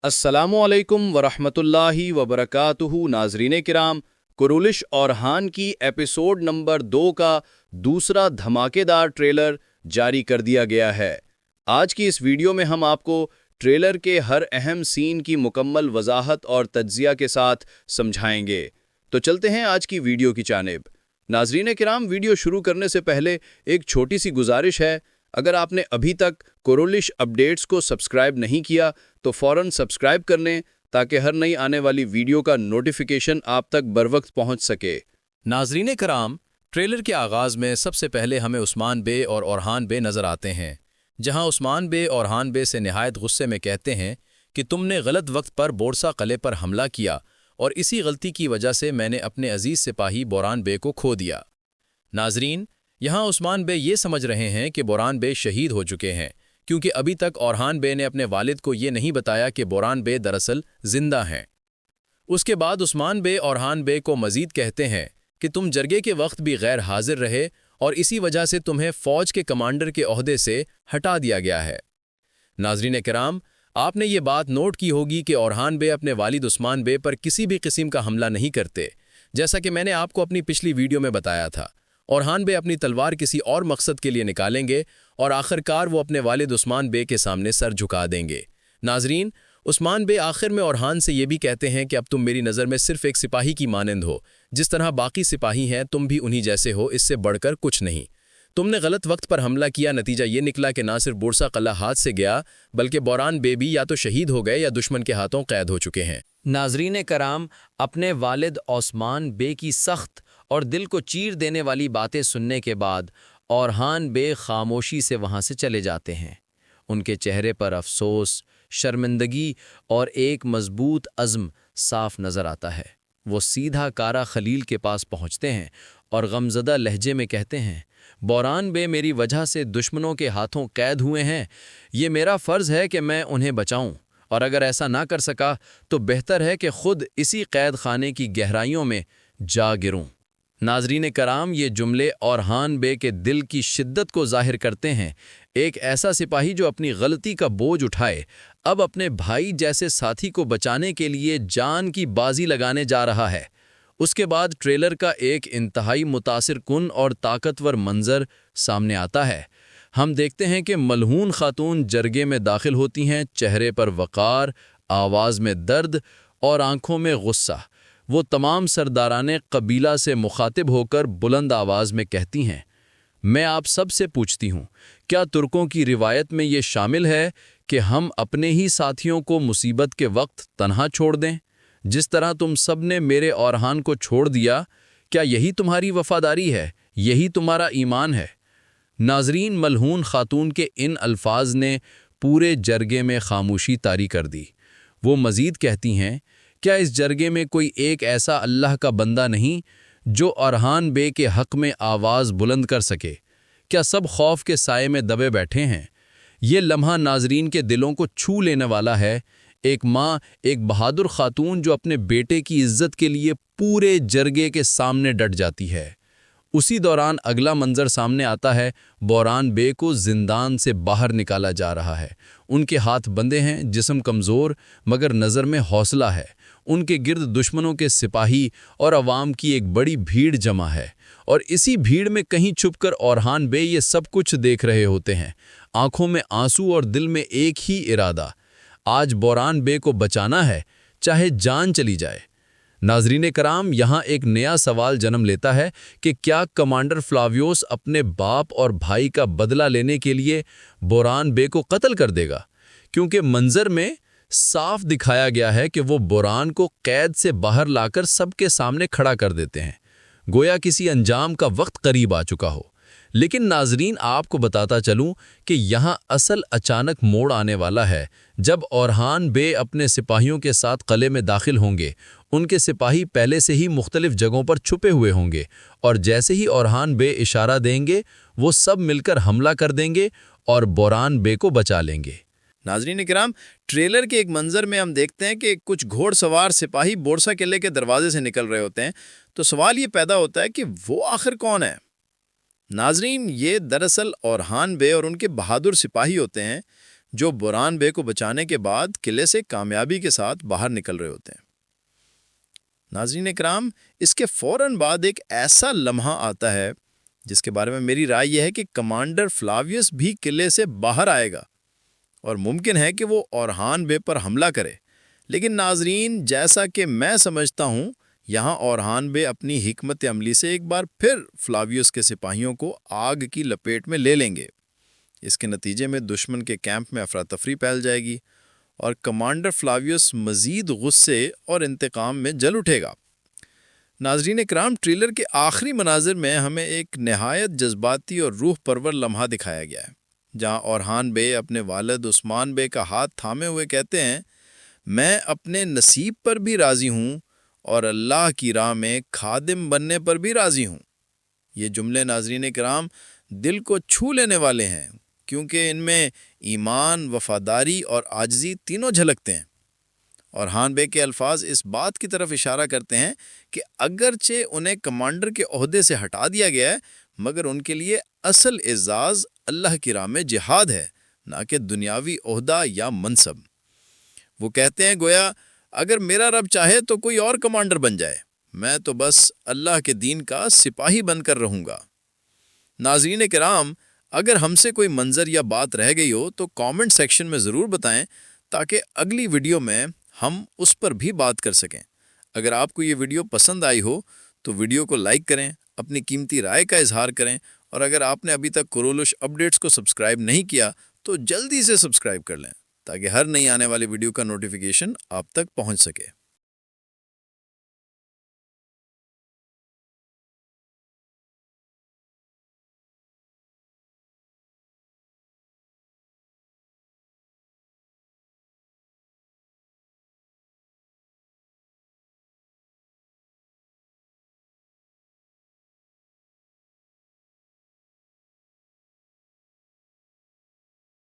अस्सलामुअलैकुम वरहमतुल्लाहि वबरकातुहू। नाजरीन किराम, कुरुलिश औरहान की एपिसोड नंबर 2 का दूसरा धमाकेदार ट्रेलर जारी कर दिया गया है। आज की इस वीडियो में हम आपको ट्रेलर के हर अहम सीन की मुकम्मल वजाहत और तज्जिया के साथ समझाएंगे। तो चलते हैं आज की वीडियो की जानिब। नाजरीन किराम, वीडियो शुरू करने से पहले एक छोटी सी गुजारिश है। अगर आपने अभी तक कुरुलिश अपडेट्स को सब्सक्राइब नहीं किया तो फ़ौरन सब्सक्राइब कर लें ताकि हर नई आने वाली वीडियो का नोटिफिकेशन आप तक बरवक्त पहुंच सके। नाजरीन कराम, ट्रेलर के आगाज़ में सबसे पहले हमें उस्मान बे और ओरहान बे नज़र आते हैं, जहां उस्मान बे ओरहान बे से निहायत गुस्से में कहते हैं कि तुमने गलत वक्त पर बोरसा किले पर हमला किया और इसी गलती की वजह से मैंने अपने अजीज़ सिपाही बोरान बे को खो दिया। नाजरीन, यहाँ उस्मान बे ये समझ रहे हैं कि बोरान बे शहीद हो चुके हैं, क्योंकि अभी तक ओरहान बे ने अपने वालिद को ये नहीं बताया कि बोरान बे दरअसल जिंदा हैं। उसके बाद उस्मान बे ओरहान बे को मजीद कहते हैं कि तुम जरगे के वक्त भी गैर हाजिर रहे और इसी वजह से तुम्हें फ़ौज के कमांडर के ओहदे से हटा दिया गया है। नाजरीन किराम, आपने ये बात नोट की होगी कि ओरहान बे अपने वालिद उस्मान बे पर किसी भी किस्म का हमला नहीं करते, जैसा कि मैंने आपको अपनी पिछली वीडियो में बताया था। ओरहान बे अपनी तलवार किसी और मकसद के लिए निकालेंगे और आखिरकार वो अपने वालिद उस्मान बे के सामने सर झुका देंगे। नाजरीन, उस्मान बे आखिर में ओरहान से ये भी कहते हैं कि अब तुम मेरी नज़र में सिर्फ एक सिपाही की मानंद हो, जिस तरह बाकी सिपाही हैं तुम भी उन्हीं जैसे हो, इससे बढ़कर कुछ नहीं। तुमने गलत वक्त पर हमला किया, नतीजा ये निकला कि ना सिर्फ बोरसा किला हाथ से गया बल्कि बोरान बे भी या तो शहीद हो गए या दुश्मन के हाथों कैद हो चुके हैं। नाजरीन कराम, अपने वालिद ओस्मान बे की सख्त और दिल को चीर देने वाली बातें सुनने के बाद ओरहान बे खामोशी से वहां से चले जाते हैं। उनके चेहरे पर अफसोस, शर्मिंदगी और एक मजबूत अज़्म साफ नज़र आता है। वो सीधा कारा खलील के पास पहुंचते हैं और गमज़दा लहजे में कहते हैं, बोरान बे मेरी वजह से दुश्मनों के हाथों कैद हुए हैं। ये मेरा फ़र्ज़ है कि मैं उन्हें बचाऊं, और अगर ऐसा ना कर सका तो बेहतर है कि खुद इसी कैद खाने की गहराइयों में जा गिरूं। नाजरीन कराम, ये जुमले ओरहान बे के दिल की शिद्दत को जाहिर करते हैं। एक ऐसा सिपाही जो अपनी गलती का बोझ उठाए, अब अपने भाई जैसे साथी को बचाने के लिए जान की बाजी लगाने जा रहा है। उसके बाद ट्रेलर का एक इंतहाई मुतासिर कुन और ताकतवर मंजर सामने आता है। हम देखते हैं कि मलहून खातून जरगे में दाखिल होती हैं, चेहरे पर वक़ार, आवाज़ में दर्द और आंखों में गुस्सा। वो तमाम सरदाराने कबीला से मुखातिब होकर बुलंद आवाज़ में कहती हैं, मैं आप सब से पूछती हूँ, क्या तुर्कों की रिवायत में ये शामिल है कि हम अपने ही साथियों को मुसीबत के वक्त तन्हा छोड़ दें? जिस तरह तुम सब ने मेरे ओरहान को छोड़ दिया, क्या यही तुम्हारी वफादारी है? यही तुम्हारा ईमान है? नाजरीन, मलहून खातून के इन अल्फाज ने पूरे जरगे में खामोशी तारी कर दी। वो मज़ीद कहती हैं, क्या इस जरगे में कोई एक ऐसा अल्लाह का बंदा नहीं जो ओरहान बे के हक़ में आवाज़ बुलंद कर सके? क्या सब खौफ के साए में दबे बैठे हैं? ये लम्हा नाजरीन के दिलों को छू लेने वाला है। एक माँ, एक बहादुर खातून जो अपने बेटे की इज्जत के लिए पूरे जरगे के सामने डट जाती है। उसी दौरान अगला मंजर सामने आता है। बोरान बे को जिंदान से बाहर निकाला जा रहा है। उनके हाथ बंधे हैं, जिस्म कमज़ोर, मगर नज़र में हौसला है। उनके गिर्द दुश्मनों के सिपाही और अवाम की एक बड़ी भीड़ जमा है, और इसी भीड़ में कहीं छुपकर ओरहान बे ये सब कुछ देख रहे होते हैं। आंखों में आंसू और दिल में एक ही इरादा, आज बोरान बे को बचाना है, चाहे जान चली जाए। नाजरीन कराम, यहाँ एक नया सवाल जन्म लेता है कि क्या कमांडर फ्लावियोस अपने बाप और भाई का बदला लेने के लिए बोरान बे को कत्ल कर देगा? क्योंकि मंजर में साफ दिखाया गया है कि वो बोरान को कैद से बाहर लाकर सबके सामने खड़ा कर देते हैं, गोया किसी अंजाम का वक्त करीब आ चुका हो। लेकिन नाजरीन, आपको बताता चलूं कि यहाँ असल अचानक मोड़ आने वाला है जब ओरहान बे अपने सिपाहियों के साथ किले में दाखिल होंगे। उनके सिपाही पहले से ही मुख्तलिफ जगहों पर छुपे हुए होंगे, और जैसे ही ओरहान बे इशारा देंगे वो सब मिलकर हमला कर देंगे और बोरान बे को बचा लेंगे। नाजरीन किराम, ट्रेलर के एक मंजर में हम देखते हैं कि कुछ घोड़सवार सिपाही बोरसा किले के दरवाजे से निकल रहे होते हैं। तो सवाल ये पैदा होता है कि वो आखिर कौन है? नाजरीन, ये दरअसल ओरहान बे और उनके बहादुर सिपाही होते हैं جو بران بے کو بچانے کے بعد قلعے سے کامیابی کے ساتھ باہر نکل رہے ہوتے ہیں۔ ناظرین اکرام، اس کے فوراً بعد ایک ایسا لمحہ آتا ہے جس کے بارے میں میری رائے یہ ہے کہ کمانڈر فلاویس بھی قلعے سے باہر آئے گا اور ممکن ہے کہ وہ اورحان بے پر حملہ کرے۔ لیکن ناظرین، جیسا کہ میں سمجھتا ہوں، یہاں اورحان بے اپنی حکمت عملی سے ایک بار پھر فلاویس کے سپاہیوں کو آگ کی لپیٹ میں لے لیں گے۔ اس کے نتیجے میں دشمن کے کیمپ میں افراتفری پھیل جائے گی اور کمانڈر فلاویس مزید غصے اور انتقام میں جل اٹھے گا۔ ناظرین اکرام، ٹریلر کے آخری مناظر میں ہمیں ایک نہایت جذباتی اور روح پرور لمحہ دکھایا گیا ہے، جہاں اورحان بے اپنے والد عثمان بے کا ہاتھ تھامے ہوئے کہتے ہیں، میں اپنے نصیب پر بھی راضی ہوں اور اللہ کی راہ میں خادم بننے پر بھی راضی ہوں۔ یہ جملے ناظرین کرام دل کو چھو لینے والے ہیں، کیونکہ ان میں ایمان، وفاداری اور عاجزی تینوں جھلکتے ہیں۔ اورحان بے کے الفاظ اس بات کی طرف اشارہ کرتے ہیں کہ اگرچہ انہیں کمانڈر کے عہدے سے ہٹا دیا گیا ہے، مگر ان کے لیے اصل اعزاز اللہ کی راہ میں جہاد ہے، نہ کہ دنیاوی عہدہ یا منصب۔ وہ کہتے ہیں، گویا اگر میرا رب چاہے تو کوئی اور کمانڈر بن جائے، میں تو بس اللہ کے دین کا سپاہی بن کر رہوں گا۔ ناظرین کرام، اگر ہم سے کوئی منظر یا بات رہ گئی ہو تو کامنٹ سیکشن میں ضرور بتائیں، تاکہ اگلی ویڈیو میں ہم اس پر بھی بات کر سکیں۔ اگر آپ کو یہ ویڈیو پسند آئی ہو تو ویڈیو کو لائک کریں، اپنی قیمتی رائے کا اظہار کریں، اور اگر آپ نے ابھی تک قرولش اپڈیٹس کو سبسکرائب نہیں کیا تو جلدی سے سبسکرائب کر لیں، تاکہ ہر نئی آنے والی ویڈیو کا نوٹیفیکیشن آپ تک پہنچ سکے۔